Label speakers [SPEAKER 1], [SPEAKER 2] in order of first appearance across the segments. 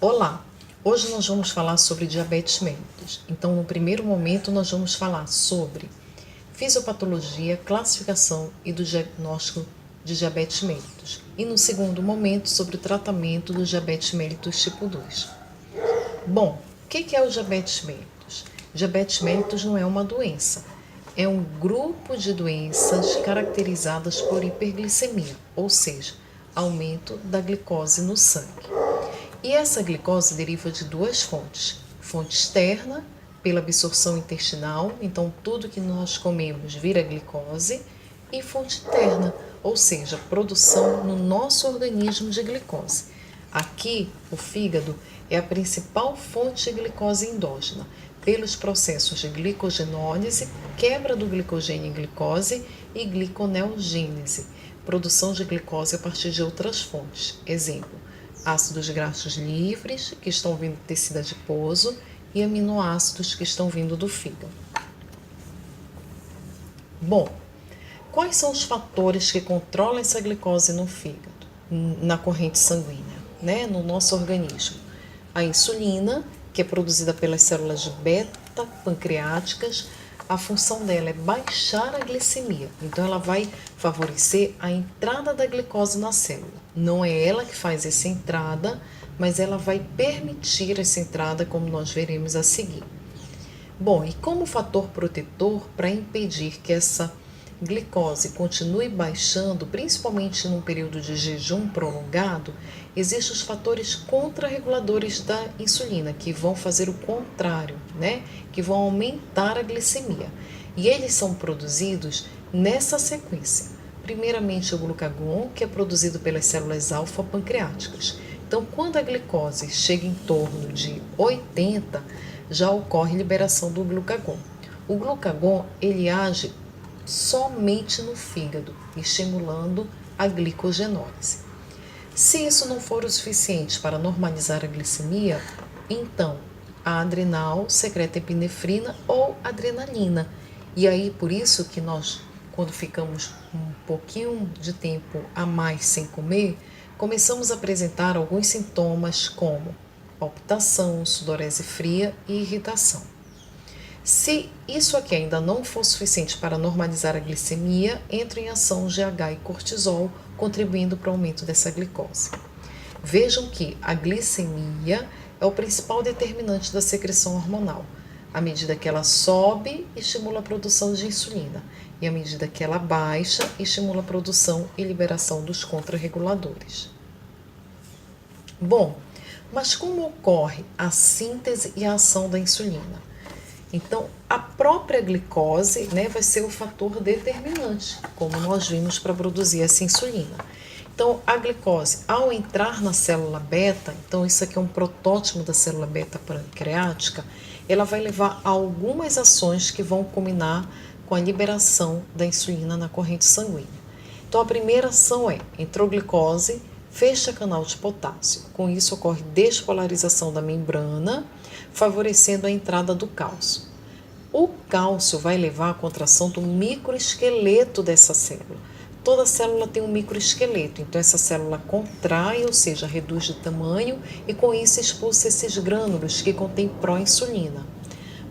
[SPEAKER 1] Olá! Hoje nós vamos falar sobre diabetes mellitus. Então, no primeiro momento, nós vamos falar sobre fisiopatologia, classificação e do diagnóstico de diabetes mellitus. E no segundo momento, sobre o tratamento do diabetes mellitus tipo 2. Bom, o que é o diabetes mellitus? Diabetes mellitus não é uma doença, é um grupo de doenças caracterizadas por hiperglicemia, ou seja, aumento da glicose no sangue. E essa glicose deriva de duas fontes. Fonte externa, pela absorção intestinal, então tudo que nós comemos vira glicose, e fonte interna, ou seja, produção no nosso organismo de glicose. Aqui, o fígado é a principal fonte de glicose endógena, pelos processos de glicogenólise, quebra do glicogênio em glicose e gliconeogênese, produção de glicose a partir de outras fontes. Exemplo, ácidos graxos livres, que estão vindo do tecido adiposo, e aminoácidos que estão vindo do fígado. Bom, quais são os fatores que controlam essa glicose no fígado, na corrente sanguínea, no nosso organismo? A insulina, que é produzida pelas células beta pancreáticas, a função dela é baixar a glicemia, então ela vai favorecer a entrada da glicose na célula. Não é ela que faz essa entrada, mas ela vai permitir essa entrada, como nós veremos a seguir. Bom, e como fator protetor para impedir que essa glicose continue baixando, principalmente num período de jejum prolongado, existem os fatores contrarreguladores da insulina, que vão fazer o contrário, que vão aumentar a glicemia. E eles são produzidos nessa sequência. Primeiramente o glucagon, que é produzido pelas células alfa-pancreáticas. Então, quando a glicose chega em torno de 80, já ocorre liberação do glucagon. O glucagon, ele age somente no fígado, estimulando a glicogenólise. Se isso não for o suficiente para normalizar a glicemia, então a adrenal secreta epinefrina ou adrenalina. E aí, por isso que nós, quando ficamos um pouquinho de tempo a mais sem comer, começamos a apresentar alguns sintomas como palpitação, sudorese fria e irritação. Se isso aqui ainda não for suficiente para normalizar a glicemia, entra em ação GH e cortisol, contribuindo para o aumento dessa glicose. Vejam que a glicemia é o principal determinante da secreção hormonal. À medida que ela sobe, estimula a produção de insulina. E à medida que ela baixa, estimula a produção e liberação dos contrarreguladores. Bom, mas como ocorre a síntese e a ação da insulina? Então, a própria glicose vai ser o fator determinante, como nós vimos, para produzir essa insulina. Então, a glicose, ao entrar na célula beta, então isso aqui é um protótipo da célula beta pancreática, ela vai levar a algumas ações que vão culminar com a liberação da insulina na corrente sanguínea. Então, a primeira ação entrou glicose, fecha canal de potássio. Com isso, ocorre despolarização da membrana, favorecendo a entrada do cálcio. O cálcio vai levar à contração do microesqueleto dessa célula. Toda célula tem um microesqueleto, então essa célula contrai, ou seja, reduz de tamanho e com isso expulsa esses grânulos que contêm proinsulina.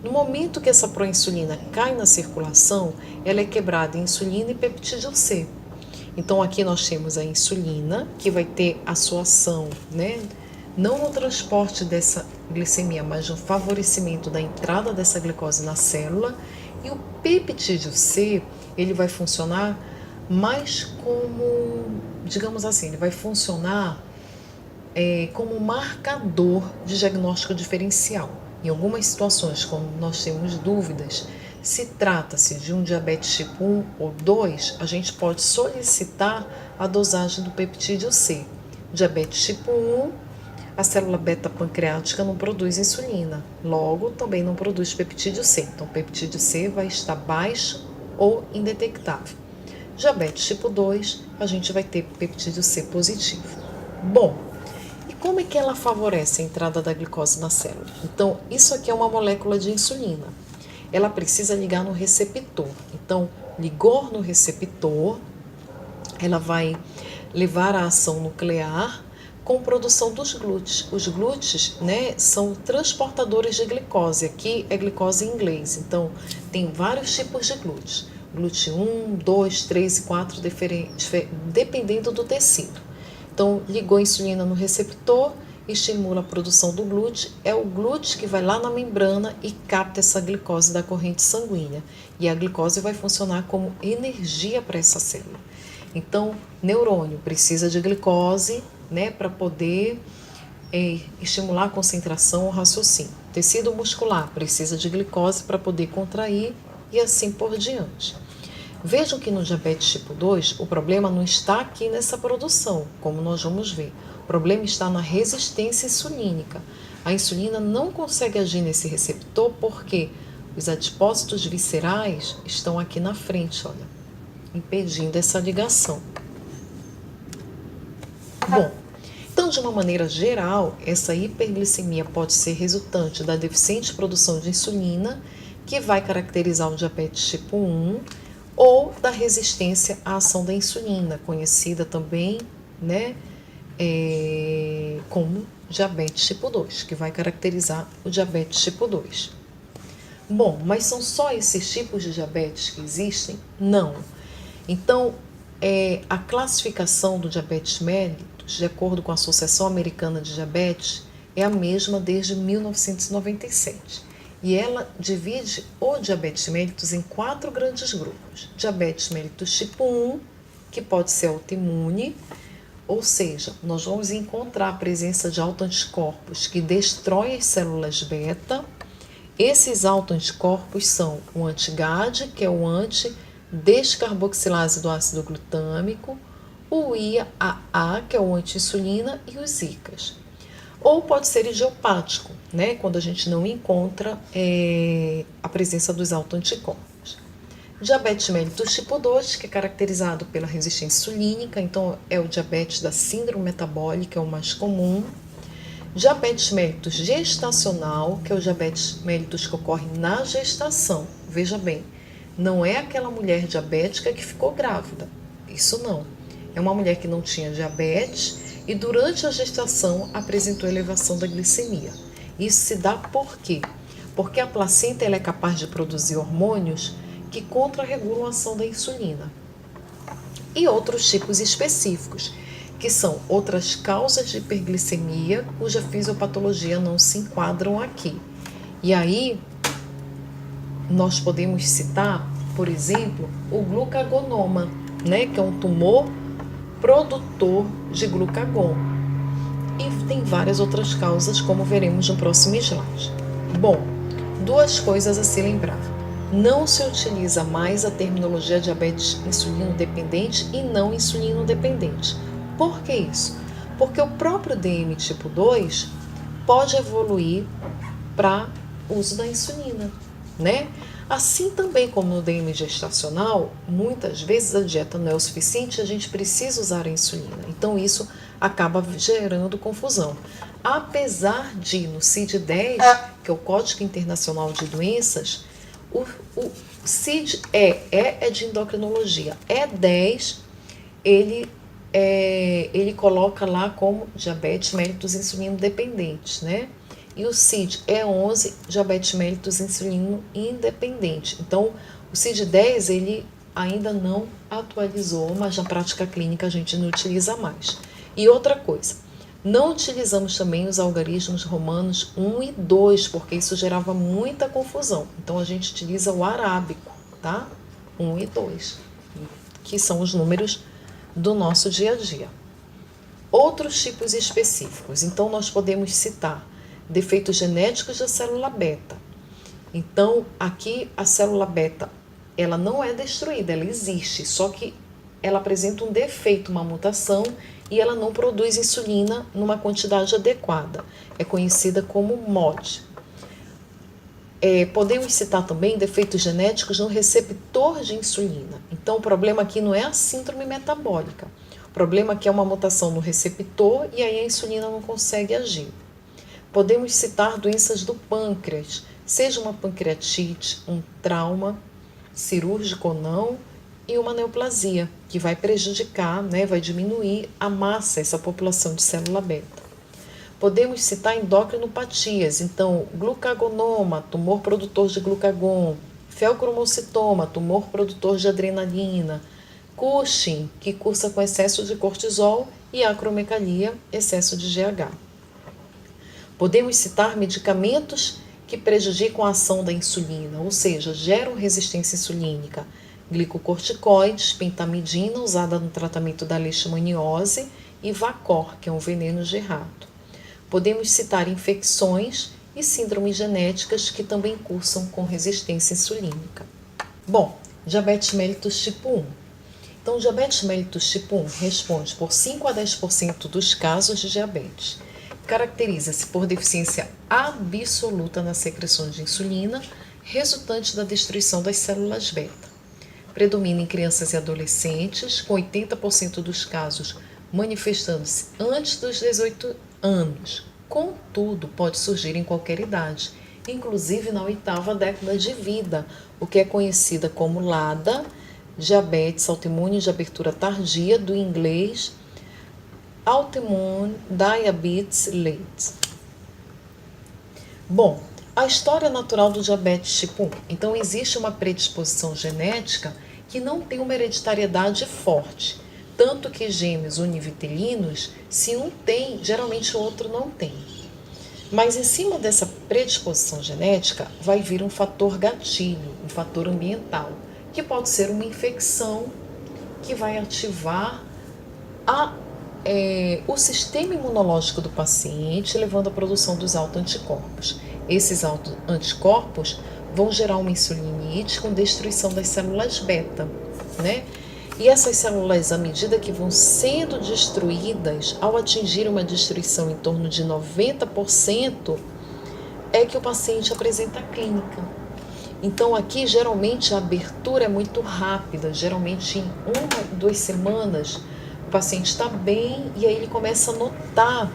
[SPEAKER 1] No momento que essa proinsulina cai na circulação, ela é quebrada em insulina e peptídeo C. Então aqui nós temos a insulina, que vai ter a sua ação, não no transporte dessa glicemia, mas no favorecimento da entrada dessa glicose na célula. E o peptídeo C, ele vai funcionar mais como, digamos assim, ele vai funcionar como marcador de diagnóstico diferencial. Em algumas situações, como nós temos dúvidas, se trata-se de um diabetes tipo 1 ou 2, a gente pode solicitar a dosagem do peptídeo C. Diabetes tipo 1, a célula beta pancreática não produz insulina, logo também não produz peptídeo C. Então, o peptídeo C vai estar baixo ou indetectável. Diabetes tipo 2, a gente vai ter peptídeo C positivo. Bom, e como é que ela favorece a entrada da glicose na célula? Então, isso aqui é uma molécula de insulina. Ela precisa ligar no receptor. Então, ligou no receptor, ela vai levar a ação nuclear, com produção dos glúteos. Os glúteos, né, são transportadores de glicose. Aqui é glicose em inglês. Então, tem vários tipos de glúteos. Glúteo 1, 2, 3 e 4, dependendo do tecido. Então, ligou a insulina no receptor, estimula a produção do glúteo. É o glúteo que vai lá na membrana e capta essa glicose da corrente sanguínea. E a glicose vai funcionar como energia para essa célula. Então, neurônio precisa de glicose, né, para poder estimular a concentração ou raciocínio. Tecido muscular precisa de glicose para poder contrair e assim por diante. Vejam que no diabetes tipo 2, o problema não está aqui nessa produção, como nós vamos ver. O problema está na resistência insulínica. A insulina não consegue agir nesse receptor porque os adipócitos viscerais estão aqui na frente, olha, impedindo essa ligação. Bom, então, de uma maneira geral, essa hiperglicemia pode ser resultante da deficiente produção de insulina, que vai caracterizar o diabetes tipo 1, ou da resistência à ação da insulina, conhecida também, né, como diabetes tipo 2, que vai caracterizar o diabetes tipo 2. Bom, mas são só esses tipos de diabetes que existem? Não. Então, a classificação do diabetes mellitus, de acordo com a Associação Americana de Diabetes, é a mesma desde 1997. E ela divide o diabetes mellitus em 4 grandes grupos. Diabetes mellitus tipo 1, que pode ser autoimune, ou seja, nós vamos encontrar a presença de autoanticorpos que destroem as células beta. Esses autoanticorpos são o anti-GAD, que é o anti-descarboxilase do ácido glutâmico, o IAA, que é o anti-insulina, e os ICAs. Ou pode ser idiopático, né, quando a gente não encontra a presença dos autoanticorpos. Diabetes mellitus tipo 2, que é caracterizado pela resistência insulínica, então é o diabetes da síndrome metabólica, é o mais comum. Diabetes mellitus gestacional, que é o diabetes mellitus que ocorre na gestação. Veja bem, não é aquela mulher diabética que ficou grávida, isso não. É uma mulher que não tinha diabetes e durante a gestação apresentou elevação da glicemia. Isso se dá por quê? Porque a placenta ela é capaz de produzir hormônios que contrarregulam a ação da insulina. E outros tipos específicos, que são outras causas de hiperglicemia, cuja fisiopatologia não se enquadram aqui. E aí, nós podemos citar, por exemplo, o glucagonoma, né, que é um tumor produtor de glucagon. E tem várias outras causas, como veremos no próximo slide. Bom, 2 coisas a se lembrar. Não se utiliza mais a terminologia diabetes insulino-dependente e não insulino-dependente. Por que isso? Porque o próprio DM tipo 2 pode evoluir para o uso da insulina, né? Assim também como no DM gestacional, muitas vezes a dieta não é o suficiente, a gente precisa usar a insulina. Então isso acaba gerando confusão. Apesar de no CID-10, que é o Código Internacional de Doenças, o CID é de endocrinologia. E10, ele coloca lá como diabetes mellitus insulino dependente, né? E o CID-11, diabetes mellitus insulino independente. Então, o CID-10, ele ainda não atualizou, mas na prática clínica a gente não utiliza mais. E outra coisa, não utilizamos também os algarismos romanos 1 e 2, porque isso gerava muita confusão. Então, a gente utiliza o arábico, tá? 1 e 2, que são os números do nosso dia a dia. Outros tipos específicos. Então, nós podemos citar defeitos genéticos da célula beta. Então, aqui a célula beta, ela não é destruída, ela existe, só que ela apresenta um defeito, uma mutação, e ela não produz insulina numa quantidade adequada. É conhecida como MOD. Podemos citar também defeitos genéticos no receptor de insulina. Então, o problema aqui não é a síndrome metabólica. O problema aqui é uma mutação no receptor e aí a insulina não consegue agir. Podemos citar doenças do pâncreas, seja uma pancreatite, um trauma cirúrgico ou não, e uma neoplasia, que vai prejudicar, né, vai diminuir a massa, essa população de célula beta. Podemos citar endocrinopatias, então, glucagonoma, tumor produtor de glucagon, feocromocitoma, tumor produtor de adrenalina, Cushing, que cursa com excesso de cortisol, e acromegalia, excesso de GH. Podemos citar medicamentos que prejudicam a ação da insulina, ou seja, geram resistência insulínica, glicocorticoides, pentamidina, usada no tratamento da leishmaniose, e Vacor, que é um veneno de rato. Podemos citar infecções e síndromes genéticas que também cursam com resistência insulínica. Bom, diabetes mellitus tipo 1. Então, diabetes mellitus tipo 1 responde por 5 a 10% dos casos de diabetes. Caracteriza-se por deficiência absoluta na secreção de insulina, resultante da destruição das células beta. Predomina em crianças e adolescentes, com 80% dos casos manifestando-se antes dos 18 anos. Contudo, pode surgir em qualquer idade, inclusive na 8ª década de vida, o que é conhecida como LADA, diabetes autoimune de abertura tardia, do inglês Autoimmune Diabetes Late. Bom, a história natural do diabetes tipo 1. Então, existe uma predisposição genética que não tem uma hereditariedade forte. Tanto que gêmeos univitelinos, se um tem, geralmente o outro não tem. Mas em cima dessa predisposição genética, vai vir um fator gatilho, um fator ambiental, que pode ser uma infecção que vai ativar o sistema imunológico do paciente, levando à produção dos autoanticorpos. Esses autoanticorpos vão gerar uma insulinite com destruição das células beta, né? E essas células, à medida que vão sendo destruídas, ao atingir uma destruição em torno de 90%, é que o paciente apresenta a clínica. Então, aqui, geralmente, a abertura é muito rápida. Geralmente, em 1 a 2 semanas, o paciente está bem e aí ele começa a notar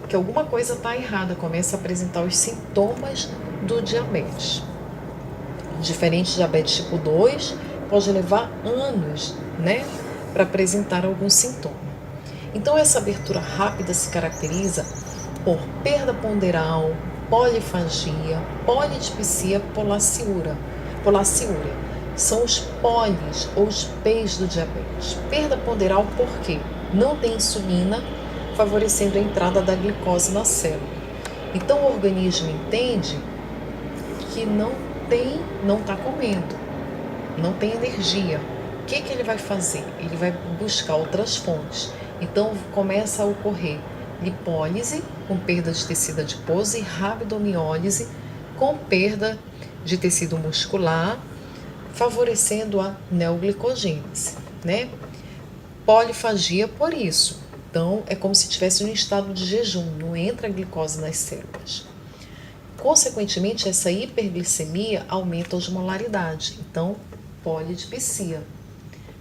[SPEAKER 1] que alguma coisa está errada, começa a apresentar os sintomas do diabetes. Diferente de diabetes tipo 2, pode levar anos, né, para apresentar algum sintoma. Então, essa abertura rápida se caracteriza por perda ponderal, polifagia, polidipsia, polaciúria. São os polis ou os P's do diabetes. Perda ponderal porque não tem insulina, favorecendo a entrada da glicose na célula. Então, o organismo entende que não está comendo, não tem energia. O que ele vai fazer? Ele vai buscar outras fontes. Então, começa a ocorrer lipólise, com perda de tecido adiposo, e rabdomiólise, com perda de tecido muscular, favorecendo a neoglicogênese, né? Polifagia por isso. Então, é como se estivesse em um estado de jejum, não entra a glicose nas células. Consequentemente, essa hiperglicemia aumenta a osmolaridade. Então, polidipsia.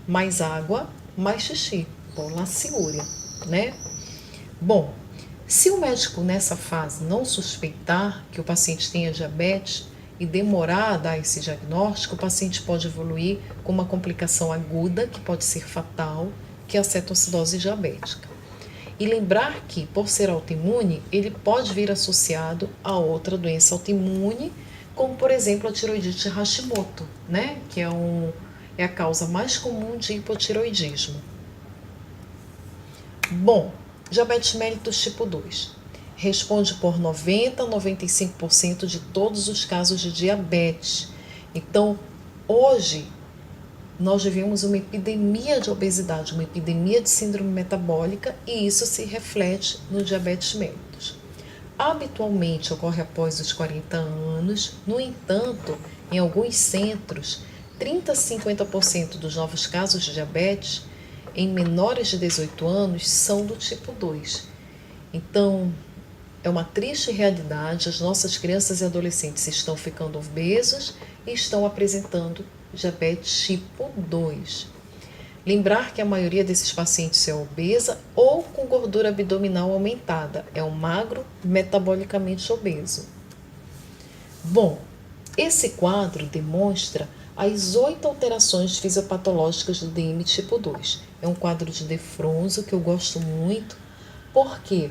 [SPEAKER 1] Mais água, mais xixi. Polaciúria, né? Bom, se o médico nessa fase não suspeitar que o paciente tenha diabetes e demorar a dar esse diagnóstico, o paciente pode evoluir com uma complicação aguda, que pode ser fatal, que é a cetoacidose diabética. E lembrar que, por ser autoimune, ele pode vir associado a outra doença autoimune, como, por exemplo, a tiroidite Hashimoto, né? Que é a causa mais comum de hipotiroidismo. Bom, diabetes mellitus tipo 2. Responde por 90 a 95% de todos os casos de diabetes. Então, hoje, nós vivemos uma epidemia de obesidade, uma epidemia de síndrome metabólica, e isso se reflete no diabetes mellitus. Habitualmente ocorre após os 40 anos, no entanto, em alguns centros, 30 a 50% dos novos casos de diabetes em menores de 18 anos são do tipo 2. Então, é uma triste realidade, as nossas crianças e adolescentes estão ficando obesos e estão apresentando diabetes tipo 2. Lembrar que a maioria desses pacientes é obesa ou com gordura abdominal aumentada, é um magro metabolicamente obeso. Bom, esse quadro demonstra as 8 alterações fisiopatológicas do DM tipo 2. É um quadro de De Fronzo que eu gosto muito, porque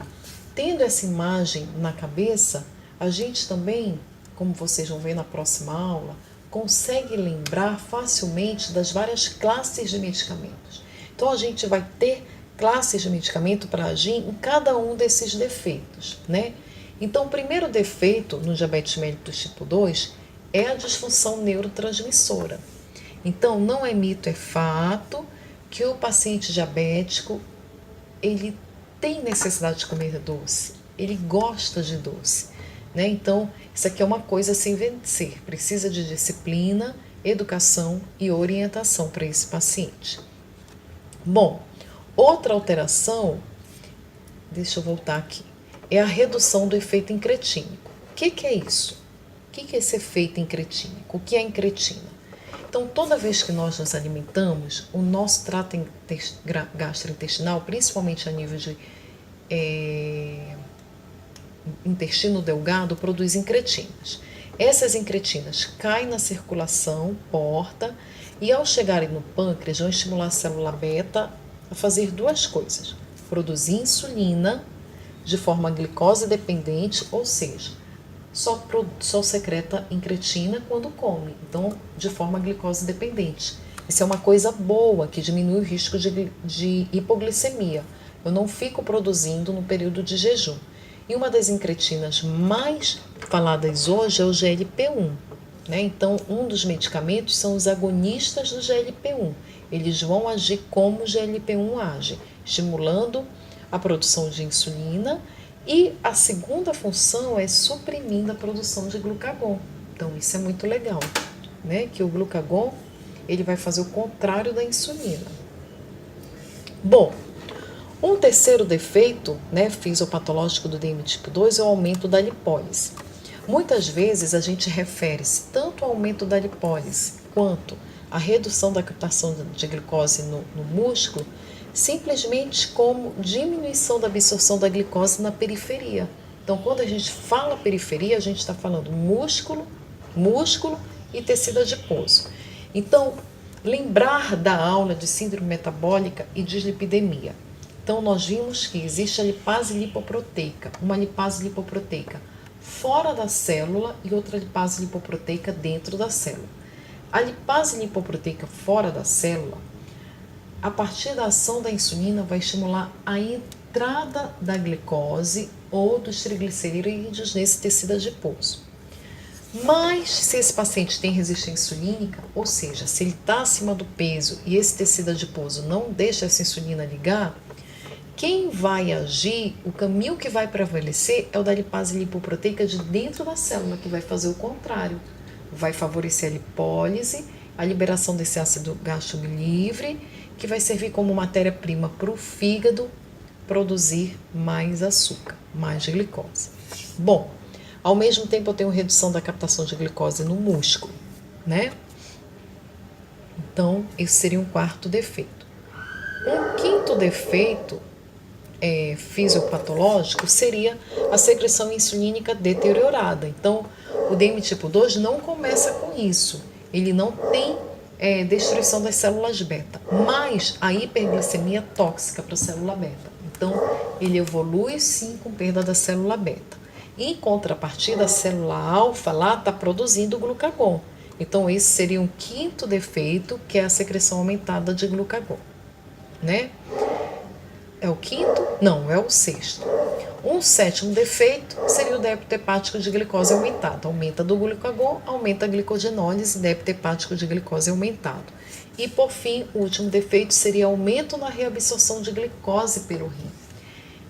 [SPEAKER 1] tendo essa imagem na cabeça, a gente também, como vocês vão ver na próxima aula, consegue lembrar facilmente das várias classes de medicamentos. Então, a gente vai ter classes de medicamento para agir em cada um desses defeitos, né? Então, o primeiro defeito no diabetes mellitus tipo 2 é a disfunção neurotransmissora. Então, não é mito, é fato que o paciente diabético, ele tem necessidade de comer doce, ele gosta de doce, né? Então, isso aqui é uma coisa a se vencer, precisa de disciplina, educação e orientação para esse paciente. Bom, outra alteração, deixa eu voltar aqui, é a redução do efeito incretínico. O que é isso? O que é esse efeito incretínico? O que é incretina? Então, toda vez que nós nos alimentamos, o nosso trato gastrointestinal, principalmente a nível de intestino delgado, produz incretinas. Essas incretinas caem na circulação, porta, e ao chegarem no pâncreas, vão estimular a célula beta a fazer duas coisas: produzir insulina de forma glicose dependente, ou seja, só secreta incretina quando come, então de forma glicose dependente. Isso é uma coisa boa, que diminui o risco de hipoglicemia. Eu não fico produzindo no período de jejum. E uma das incretinas mais faladas hoje é o GLP-1. Né? Então, um dos medicamentos são os agonistas do GLP-1. Eles vão agir como o GLP-1 age, estimulando a produção de insulina, e a segunda função é suprimindo a produção de glucagon. Então, isso é muito legal, né? Que o glucagon, ele vai fazer o contrário da insulina. Bom, um terceiro defeito, né, fisiopatológico do DM tipo 2 é o aumento da lipólise. Muitas vezes a gente refere-se tanto ao aumento da lipólise quanto à redução da captação de glicose no músculo, simplesmente como diminuição da absorção da glicose na periferia. Então, quando a gente fala periferia, a gente está falando músculo e tecido adiposo. Então, lembrar da aula de síndrome metabólica e dislipidemia. Então, nós vimos que existe a lipase lipoproteica, uma lipase lipoproteica fora da célula e outra lipase lipoproteica dentro da célula. A lipase lipoproteica fora da célula, a partir da ação da insulina, vai estimular a entrada da glicose ou dos triglicerídeos nesse tecido adiposo. Mas, se esse paciente tem resistência insulínica, ou seja, se ele está acima do peso e esse tecido adiposo não deixa essa insulina ligar, quem vai agir, o caminho que vai prevalecer é o da lipase lipoproteica de dentro da célula, que vai fazer o contrário. Vai favorecer a lipólise, a liberação desse ácido gástrico livre, que vai servir como matéria-prima para o fígado produzir mais açúcar, mais glicose. Bom, ao mesmo tempo eu tenho redução da captação de glicose no músculo, né? Então, esse seria um quarto defeito. Um quinto defeito fisiopatológico seria a secreção insulínica deteriorada. Então, o DM tipo 2 não começa com isso. Ele não tem destruição das células beta, mas a hiperglicemia tóxica para a célula beta. Então, ele evolui sim com perda da célula beta. Em contrapartida, a célula alfa lá está produzindo glucagon. Então, esse seria um quinto defeito, que é a secreção aumentada de glucagon, né? É o quinto? Não, é o sexto. Um sétimo defeito seria o débito hepático de glicose aumentado. Aumenta do glucagon, aumenta a glicogenólise, débito hepático de glicose aumentado. E, por fim, o último defeito seria aumento na reabsorção de glicose pelo rim.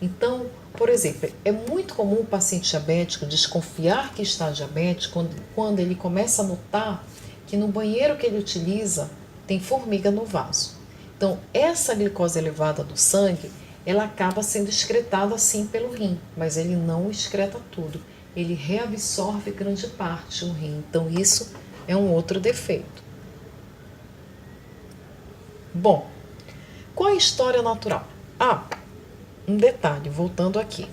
[SPEAKER 1] Então, por exemplo, é muito comum o paciente diabético desconfiar que está diabético quando ele começa a notar que no banheiro que ele utiliza tem formiga no vaso. Então, essa glicose elevada do sangue, ela acaba sendo excretada assim pelo rim, mas ele não excreta tudo. Ele reabsorve grande parte do rim. Então, isso é um outro defeito. Bom, qual é a história natural? Um detalhe, voltando aqui.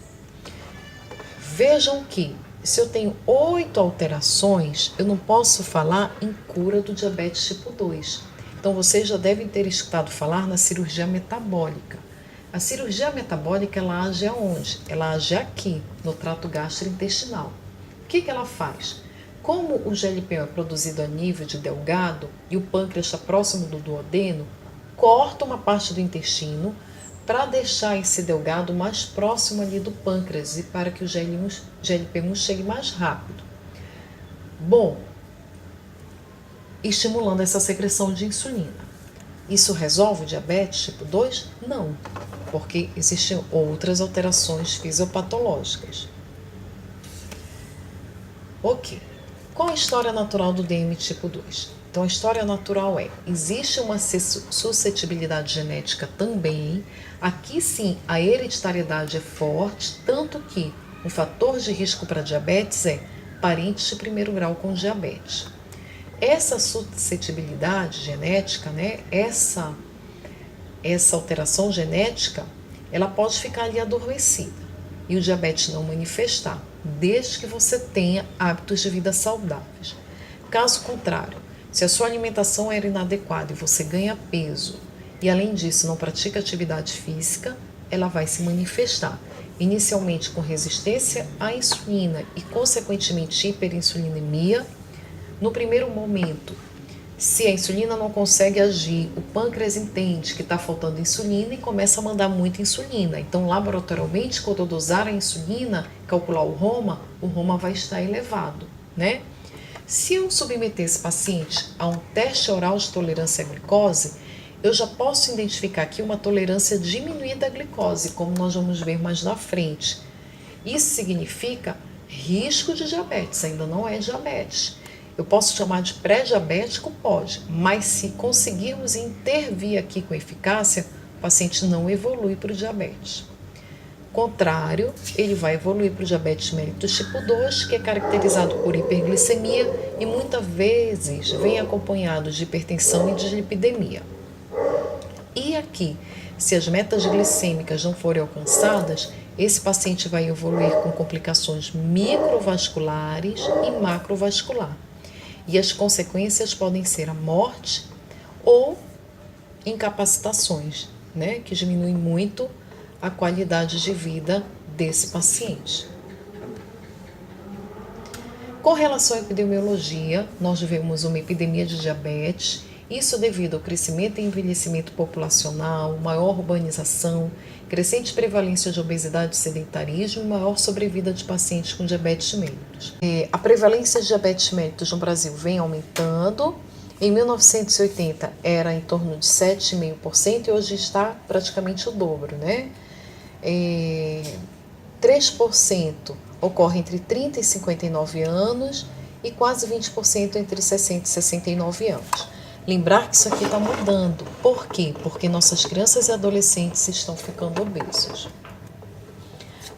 [SPEAKER 1] Vejam que se eu tenho 8 alterações, eu não posso falar em cura do diabetes tipo 2. Então, vocês já devem ter escutado falar na cirurgia metabólica. A cirurgia metabólica, ela age aonde? Ela age aqui, no trato gastrointestinal. O que ela faz? Como o GLP é produzido a nível de delgado e o pâncreas está próximo do duodeno, corta uma parte do intestino para deixar esse delgado mais próximo ali do pâncreas e para que o GLP-1 chegue mais rápido. Bom, estimulando essa secreção de insulina. Isso resolve o diabetes tipo 2? Não, porque existem outras alterações fisiopatológicas. Ok. Qual a história natural do DM tipo 2? Então, a história natural existe uma suscetibilidade genética também. Aqui sim, a hereditariedade é forte, tanto que um fator de risco para diabetes é parentes de primeiro grau com diabetes. Essa suscetibilidade genética, né, essa alteração genética, ela pode ficar ali adormecida e o diabetes não manifestar, desde que você tenha hábitos de vida saudáveis. Caso contrário, se a sua alimentação era inadequada e você ganha peso e além disso não pratica atividade física, ela vai se manifestar, inicialmente com resistência à insulina e consequentemente hiperinsulinemia. No primeiro momento, se a insulina não consegue agir, o pâncreas entende que está faltando insulina e começa a mandar muita insulina. Então, laboratorialmente, quando eu dosar a insulina, calcular o ROMA vai estar elevado, né? Se eu submeter esse paciente a um teste oral de tolerância à glicose, eu já posso identificar aqui uma tolerância diminuída à glicose, como nós vamos ver mais na frente. Isso significa risco de diabetes, ainda não é diabetes. Eu posso chamar de pré-diabético? Pode, mas se conseguirmos intervir aqui com eficácia, o paciente não evolui para o diabetes. Contrário, ele vai evoluir para o diabetes mellitus tipo 2, que é caracterizado por hiperglicemia e muitas vezes vem acompanhado de hipertensão e dislipidemia. E aqui, se as metas glicêmicas não forem alcançadas, esse paciente vai evoluir com complicações microvasculares e macrovascular. E as consequências podem ser a morte ou incapacitações, né, que diminuem muito a qualidade de vida desse paciente. Com relação à epidemiologia, nós vemos uma epidemia de diabetes, isso devido ao crescimento e envelhecimento populacional, maior urbanização, crescente prevalência de obesidade e sedentarismo e maior sobrevida de pacientes com diabetes mellitus. A prevalência de diabetes mellitus no Brasil vem aumentando. Em 1980 era em torno de 7,5% e hoje está praticamente o dobro, né? 3% ocorre entre 30 e 59 anos e quase 20% entre 60 e 69 anos. Lembrar que isso aqui está mudando. Por quê? Porque nossas crianças e adolescentes estão ficando obesos.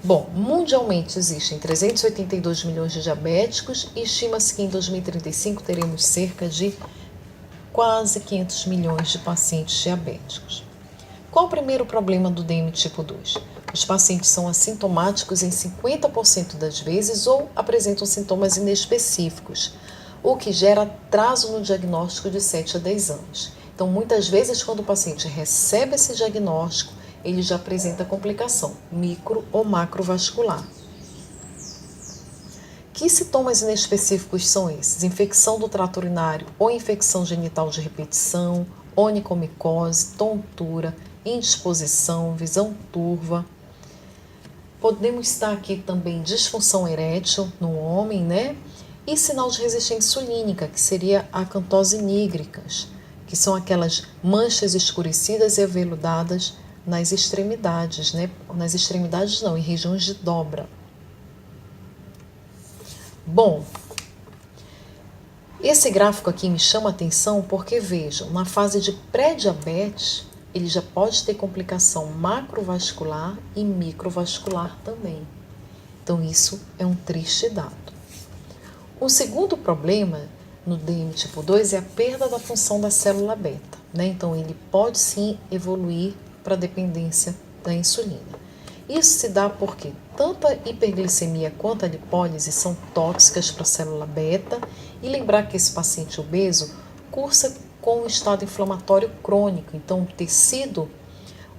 [SPEAKER 1] Bom, mundialmente existem 382 milhões de diabéticos e estima-se que em 2035 teremos cerca de quase 500 milhões de pacientes diabéticos. Qual o primeiro problema do DM tipo 2? Os pacientes são assintomáticos em 50% das vezes ou apresentam sintomas inespecíficos, o que gera atraso no diagnóstico de 7 a 10 anos. Então, muitas vezes, quando o paciente recebe esse diagnóstico, ele já apresenta complicação micro ou macrovascular. Que sintomas inespecíficos são esses? Infecção do trato urinário ou infecção genital de repetição, onicomicose, tontura, indisposição, visão turva. Podemos estar aqui também disfunção erétil no homem, né? E sinal de resistência insulínica, que seria a acantose nigricans, que são aquelas manchas escurecidas e aveludadas nas extremidades, né? Nas extremidades não, em regiões de dobra. Bom, esse gráfico aqui me chama a atenção porque, vejam, na fase de pré-diabetes, ele já pode ter complicação macrovascular e microvascular também. Então, isso é um triste dado. O segundo problema no DM tipo 2 é a perda da função da célula beta, né? Então, ele pode sim evoluir para a dependência da insulina. Isso se dá porque tanto a hiperglicemia quanto a lipólise são tóxicas para a célula beta, e lembrar que esse paciente obeso cursa com um estado inflamatório crônico, então o tecido,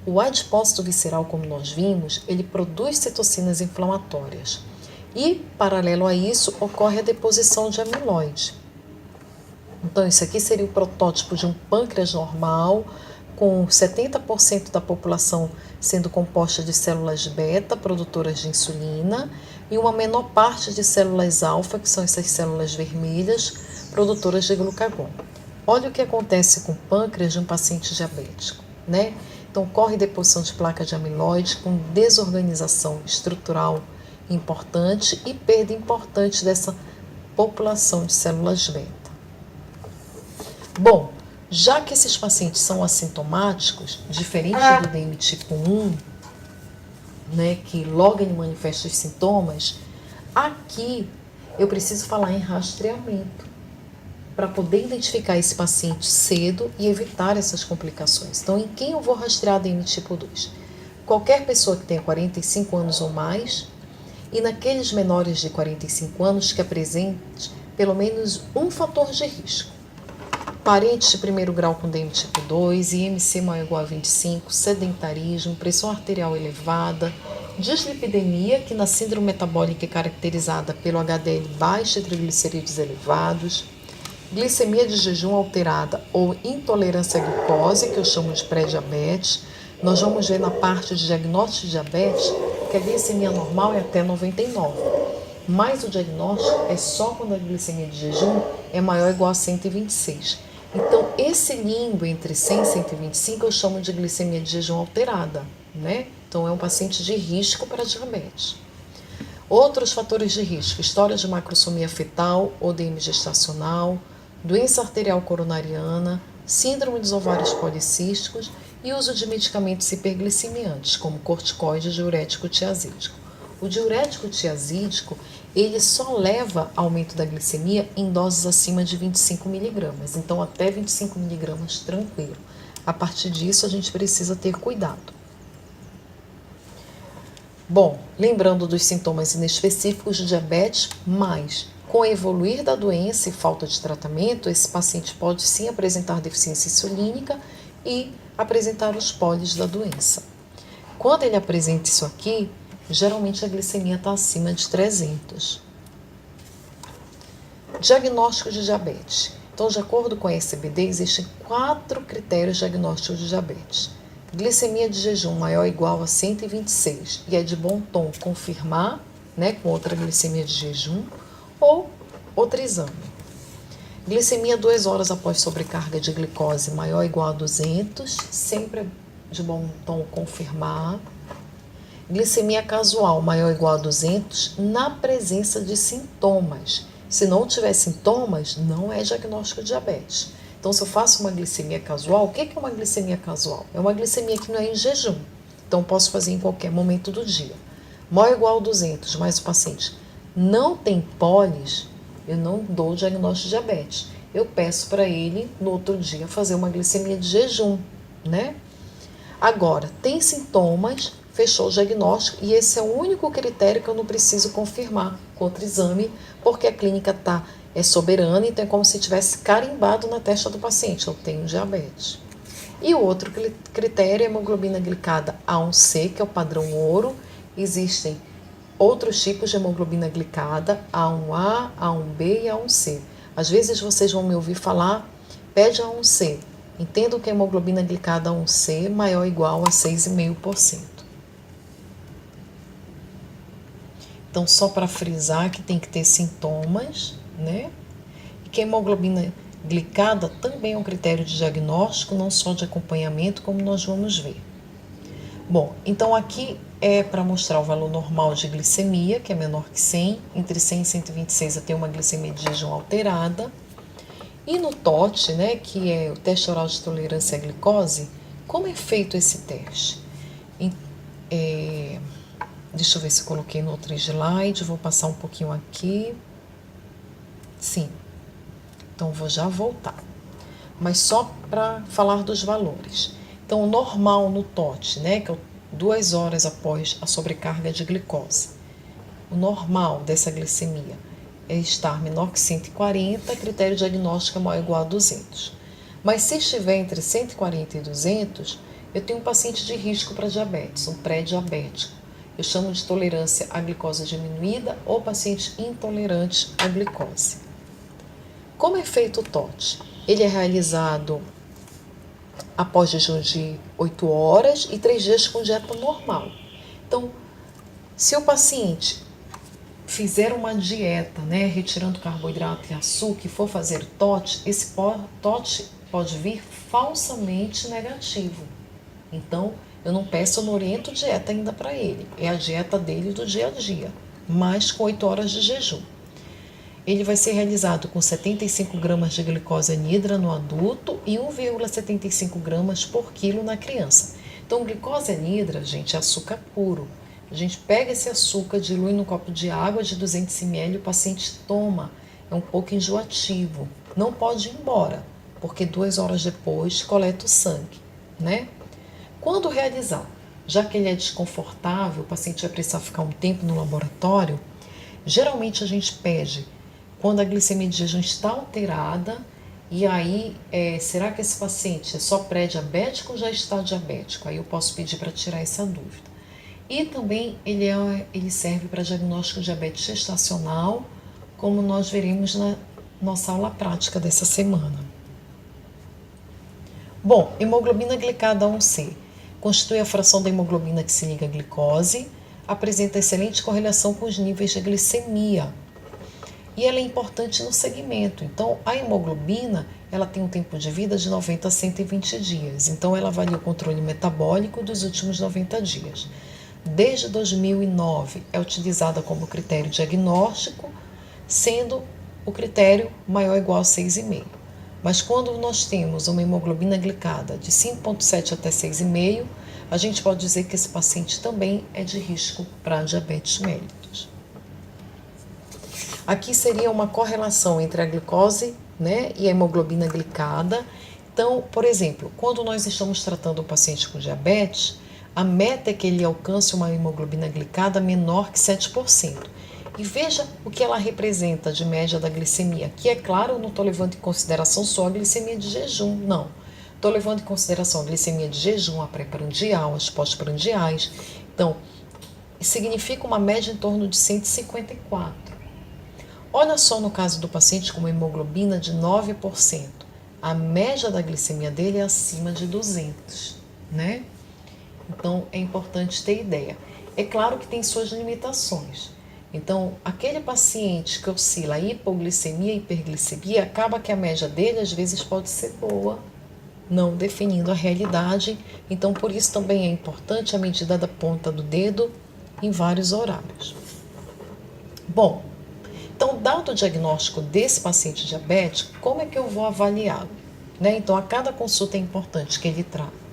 [SPEAKER 1] o adipócito visceral, como nós vimos, ele produz citocinas inflamatórias. E, paralelo a isso, ocorre a deposição de amiloide. Então, isso aqui seria o protótipo de um pâncreas normal, com 70% da população sendo composta de células beta, produtoras de insulina, e uma menor parte de células alfa, que são essas células vermelhas, produtoras de glucagon. Olha o que acontece com o pâncreas de um paciente diabético, né? Então, ocorre deposição de placa de amiloide com desorganização estrutural importante e perda importante dessa população de células beta. Bom, já que esses pacientes são assintomáticos, diferente do DM tipo 1, né, que logo ele manifesta os sintomas, aqui eu preciso falar em rastreamento para poder identificar esse paciente cedo e evitar essas complicações. Então, em quem eu vou rastrear DM tipo 2? Qualquer pessoa que tenha 45 anos ou mais, e naqueles menores de 45 anos que apresente pelo menos um fator de risco. Parentes de primeiro grau com DM tipo 2, IMC maior ou igual a 25, sedentarismo, pressão arterial elevada, dislipidemia, que na síndrome metabólica é caracterizada pelo HDL baixo e triglicerídeos elevados, glicemia de jejum alterada ou intolerância à glicose, que eu chamo de pré-diabetes. Nós vamos ver na parte de diagnóstico de diabetes que a glicemia normal é até 99, mas o diagnóstico é só quando a glicemia de jejum é maior ou igual a 126. Então, esse limbo entre 100 e 125 eu chamo de glicemia de jejum alterada, né? Então, é um paciente de risco para diabetes. Outros fatores de risco: história de macrosomia fetal ou DM gestacional, doença arterial coronariana, síndrome dos ovários policísticos e uso de medicamentos hiperglicemiantes, como corticoide e diurético tiazídico. O diurético tiazídico, ele só leva aumento da glicemia em doses acima de 25 miligramas, então até 25 miligramas tranquilo. A partir disso, a gente precisa ter cuidado. Bom, lembrando dos sintomas inespecíficos de diabetes, mas com o evoluir da doença e falta de tratamento, esse paciente pode sim apresentar deficiência insulínica e apresentar os pólios da doença. Quando ele apresenta isso aqui, geralmente a glicemia está acima de 300. Diagnóstico de diabetes. Então, de acordo com a SBD, existem 4 critérios diagnósticos de diabetes. Glicemia de jejum maior ou igual a 126, e é de bom tom confirmar, né, com outra glicemia de jejum ou outro exame. Glicemia 2 horas após sobrecarga de glicose maior ou igual a 200, sempre é de bom tom confirmar. Glicemia casual maior ou igual a 200 na presença de sintomas. Se não tiver sintomas, não é diagnóstico de diabetes. Então, se eu faço uma glicemia casual, o que é uma glicemia casual? É uma glicemia que não é em jejum. Então, posso fazer em qualquer momento do dia. Maior ou igual a 200, mas o paciente não tem pólis, eu não dou diagnóstico de diabetes. Eu peço para ele, no outro dia, fazer uma glicemia de jejum, né? Agora, tem sintomas, fechou o diagnóstico, e esse é o único critério que eu não preciso confirmar com outro exame, porque a clínica é soberana, então é como se tivesse carimbado na testa do paciente: eu tenho diabetes. E o outro critério é a hemoglobina glicada A1C, que é o padrão ouro. Existem outros tipos de hemoglobina glicada, A1A, A1B e A1C. Às vezes vocês vão me ouvir falar, pede A1C. Entendo que a hemoglobina glicada A1C maior ou igual a 6,5%. Então, só para frisar que tem que ter sintomas, né? E que a hemoglobina glicada também é um critério de diagnóstico, não só de acompanhamento, como nós vamos ver. Bom, então aqui é para mostrar o valor normal de glicemia, que é menor que 100, entre 100 e 126 eu tenho uma glicemia de jejum alterada. E no TOT, né, que é o teste oral de tolerância à glicose, como é feito esse teste? Deixa eu ver se eu coloquei no outro slide, vou passar um pouquinho aqui. Sim, então vou já voltar. Mas só para falar dos valores. Então, o normal no TOT, né, que é o 2 horas após a sobrecarga de glicose. O normal dessa glicemia é estar menor que 140, critério diagnóstico é maior ou igual a 200. Mas se estiver entre 140 e 200, eu tenho um paciente de risco para diabetes, um pré-diabético. Eu chamo de tolerância à glicose diminuída ou paciente intolerante à glicose. Como é feito o TOT? Ele é realizado após jejum de 8 horas e 3 dias com dieta normal. Então, se o paciente fizer uma dieta, retirando carboidrato e açúcar e for fazer TOT, esse TOT pode vir falsamente negativo. Então, eu não peço, eu não oriento dieta ainda para ele. É a dieta dele do dia a dia, mas com 8 horas de jejum. Ele vai ser realizado com 75 gramas de glicose anidra no adulto e 1,75 gramas por quilo na criança. Então, glicose anidra, gente, é açúcar puro. A gente pega esse açúcar, dilui num copo de água de 200 ml, o paciente toma. É um pouco enjoativo. Não pode ir embora, porque 2 horas depois coleta o sangue, Quando realizar, já que ele é desconfortável, o paciente vai precisar ficar um tempo no laboratório, geralmente a gente pede quando a glicemia de jejum está alterada, e aí, será que esse paciente é só pré-diabético ou já está diabético? Aí eu posso pedir para tirar essa dúvida. E também ele serve para diagnóstico de diabetes gestacional, como nós veremos na nossa aula prática dessa semana. Bom, hemoglobina glicada 1C constitui a fração da hemoglobina que se liga à glicose, apresenta excelente correlação com os níveis de glicemia. E ela é importante no segmento. Então, a hemoglobina, ela tem um tempo de vida de 90 a 120 dias. Então, ela avalia o controle metabólico dos últimos 90 dias. Desde 2009, é utilizada como critério diagnóstico, sendo o critério maior ou igual a 6,5. Mas quando nós temos uma hemoglobina glicada de 5,7 até 6,5, a gente pode dizer que esse paciente também é de risco para diabetes mellitus. Aqui seria uma correlação entre a glicose, e a hemoglobina glicada. Então, por exemplo, quando nós estamos tratando o paciente com diabetes, a meta é que ele alcance uma hemoglobina glicada menor que 7%. E veja o que ela representa de média da glicemia, que é claro, eu não estou levando em consideração só a glicemia de jejum, não. Estou levando em consideração a glicemia de jejum, a pré-prandial, as pós-prandiais. Então, significa uma média em torno de 154. Olha só no caso do paciente com uma hemoglobina de 9%. A média da glicemia dele é acima de 200, Então, é importante ter ideia. É claro que tem suas limitações. Então, aquele paciente que oscila hipoglicemia e hiperglicemia, acaba que a média dele, às vezes, pode ser boa, não definindo a realidade. Então, por isso também é importante a medida da ponta do dedo em vários horários. Bom, então, dado o diagnóstico desse paciente diabético, como é que eu vou avaliá-lo? Então, a cada consulta é importante que ele traga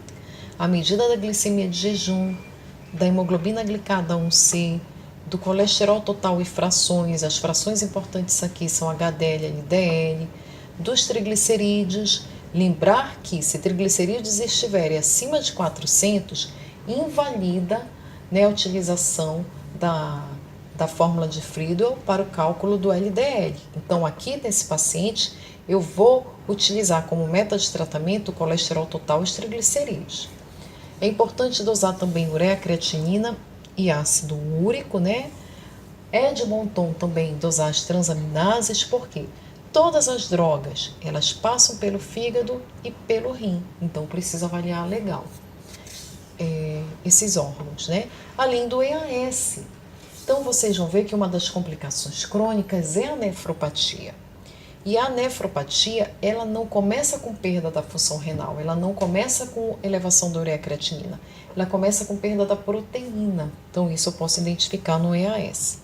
[SPEAKER 1] a medida da glicemia de jejum, da hemoglobina glicada 1C, do colesterol total e frações. As frações importantes aqui são HDL e LDL, dos triglicerídeos. Lembrar que se triglicerídeos estiverem acima de 400, invalida a utilização da fórmula de Friedel para o cálculo do LDL. Então, aqui nesse paciente, eu vou utilizar como meta de tratamento o colesterol total e os triglicerídeos. É importante dosar também ureia, creatinina e ácido úrico, É de bom tom também dosar as transaminases, porque todas as drogas, elas passam pelo fígado e pelo rim. Então, precisa avaliar legal esses órgãos, Além do EAS. Então, vocês vão ver que uma das complicações crônicas é a nefropatia. E a nefropatia, ela não começa com perda da função renal, ela não começa com elevação da ureia creatinina, ela começa com perda da proteína. Então, isso eu posso identificar no EAS.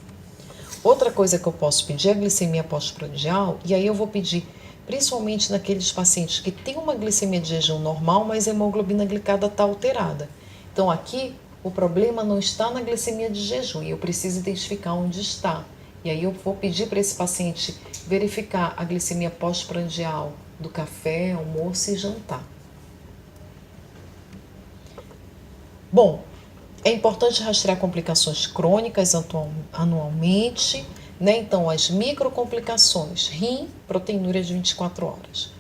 [SPEAKER 1] Outra coisa que eu posso pedir é a glicemia pós-prandial, e aí eu vou pedir, principalmente naqueles pacientes que têm uma glicemia de jejum normal, mas a hemoglobina glicada está alterada. Então, aqui, o problema não está na glicemia de jejum, e eu preciso identificar onde está. E aí eu vou pedir para esse paciente verificar a glicemia pós-prandial do café, almoço e jantar. Bom, É importante rastrear complicações crônicas anualmente, né? Então, as microcomplicações, rim, proteinúria de 24 horas.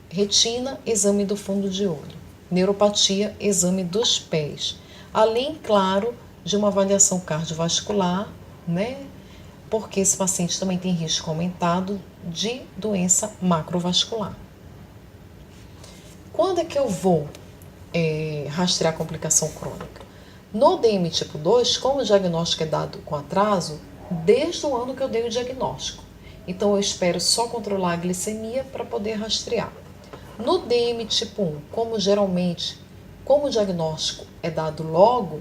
[SPEAKER 1] Retina, exame do fundo de olho. Neuropatia, exame dos pés. Além, claro, de uma avaliação cardiovascular, né? Porque esse paciente também tem risco aumentado de doença macrovascular. Quando é que eu vou rastrear a complicação crônica? No DM tipo 2, como o diagnóstico é dado com atraso, desde o ano que eu dei o diagnóstico. Então, eu espero só controlar a glicemia para poder rastrear. No DM tipo 1, como o diagnóstico é dado logo,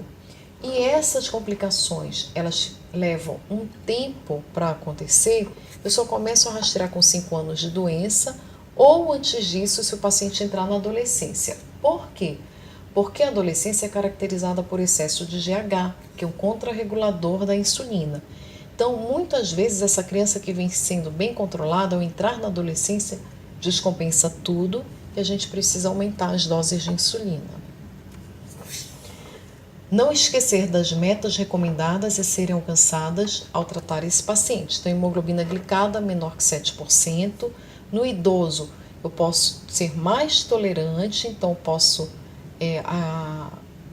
[SPEAKER 1] e essas complicações, elas levam um tempo para acontecer, eu só começo a rastrear com 5 anos de doença, ou antes disso, se o paciente entrar na adolescência. Por quê? Porque a adolescência é caracterizada por excesso de GH, que é um contrarregulador da insulina. Então, muitas vezes, essa criança que vem sendo bem controlada, ao entrar na adolescência, descompensa tudo e a gente precisa aumentar as doses de insulina. Não esquecer das metas recomendadas a serem alcançadas ao tratar esse paciente. Então, hemoglobina glicada menor que 7%. No idoso, eu posso ser mais tolerante, então posso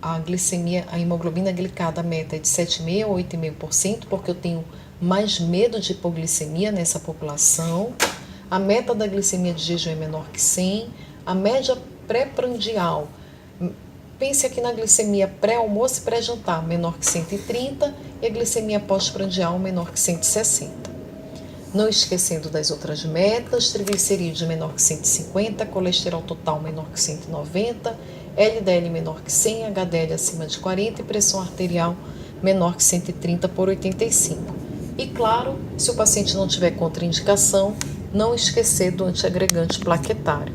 [SPEAKER 1] a glicemia, a hemoglobina glicada, a meta é de 7,5% a 8,5%, porque eu tenho mais medo de hipoglicemia nessa população. A meta da glicemia de jejum é menor que 100. A média pré-prandial, pense aqui na glicemia pré-almoço e pré-jantar, menor que 130, e a glicemia pós-prandial menor que 160. Não esquecendo das outras metas, triglicerídeos menor que 150, colesterol total menor que 190, LDL menor que 100, HDL acima de 40 e pressão arterial menor que 130 por 85. E claro, se o paciente não tiver contraindicação, não esquecer do antiagregante plaquetário.